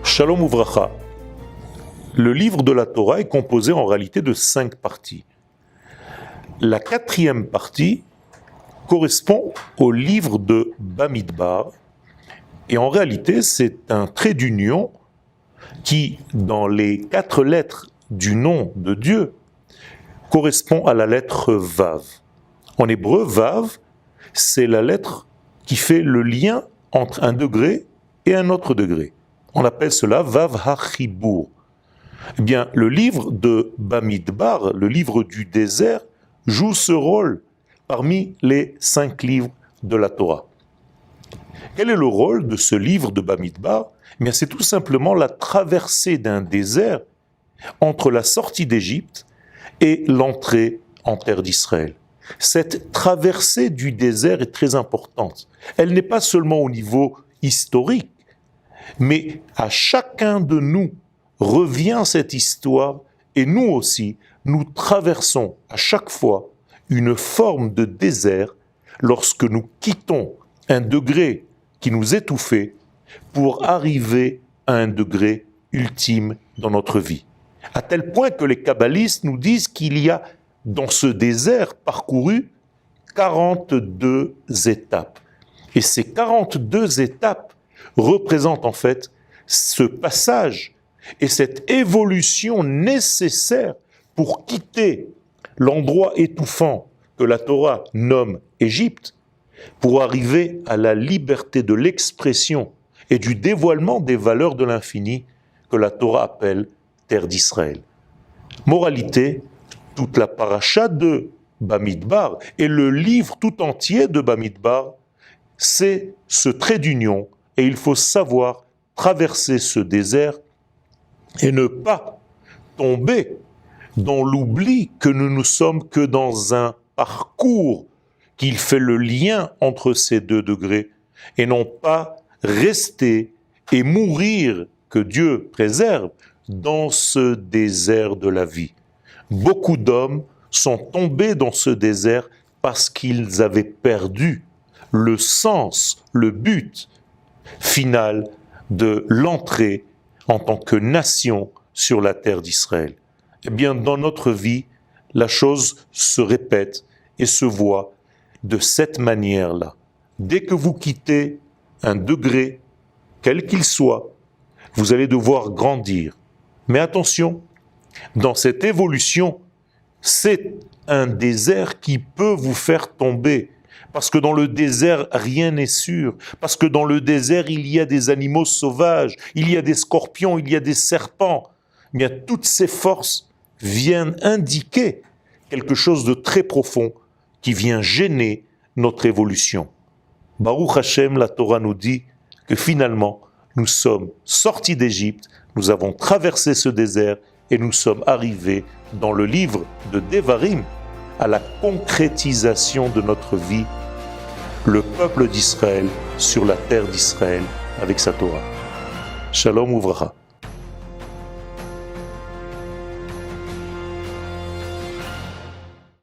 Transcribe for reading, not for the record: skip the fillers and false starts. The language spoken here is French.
Shalom Uvracha. Le livre de la Torah est composé en réalité de 5 parties. La 4e partie correspond au livre de Bamidbar, et en réalité c'est un trait d'union qui, dans les 4 lettres du nom de Dieu, correspond à la lettre Vav. En hébreu, Vav, c'est la lettre qui fait le lien entre un degré et un autre degré. On appelle cela Vav HaChibur. Eh bien, le livre de Bamidbar, le livre du désert, joue ce rôle parmi les 5 livres de la Torah. Quel est le rôle de ce livre de Bamidbar ? Eh bien, c'est tout simplement la traversée d'un désert entre la sortie d'Égypte et l'entrée en terre d'Israël. Cette traversée du désert est très importante. Elle n'est pas seulement au niveau historique, mais à chacun de nous revient cette histoire, et nous aussi, nous traversons à chaque fois une forme de désert lorsque nous quittons un degré qui nous étouffait pour arriver à un degré ultime dans notre vie. À tel point que les kabbalistes nous disent qu'il y a dans ce désert parcouru 42 étapes. Et ces 42 étapes représentent en fait ce passage et cette évolution nécessaire pour quitter l'endroit étouffant que la Torah nomme Égypte, pour arriver à la liberté de l'expression et du dévoilement des valeurs de l'infini que la Torah appelle terre d'Israël. Moralité, toute la paracha de Bamidbar et le livre tout entier de Bamidbar, c'est ce trait d'union, et il faut savoir traverser ce désert et ne pas tomber dans l'oubli que nous ne sommes que dans un parcours qui fait le lien entre ces 2 degrés, et non pas rester et mourir, que Dieu préserve, dans ce désert de la vie. Beaucoup d'hommes sont tombés dans ce désert parce qu'ils avaient perdu le sens, le but final de l'entrée en tant que nation sur la terre d'Israël. Eh bien, dans notre vie, la chose se répète et se voit de cette manière-là. Dès que vous quittez un degré, quel qu'il soit, vous allez devoir grandir. Mais attention, dans cette évolution, c'est un désert qui peut vous faire tomber. Parce que dans le désert, rien n'est sûr. Parce que dans le désert, il y a des animaux sauvages, il y a des scorpions, il y a des serpents. Eh bien, toutes ces forces viennent indiquer quelque chose de très profond qui vient gêner notre évolution. Baruch Hashem, la Torah nous dit que finalement, nous sommes sortis d'Égypte, nous avons traversé ce désert et nous sommes arrivés dans le livre de Devarim à la concrétisation de notre vie, le peuple d'Israël sur la terre d'Israël avec sa Torah. Shalom Uvracha.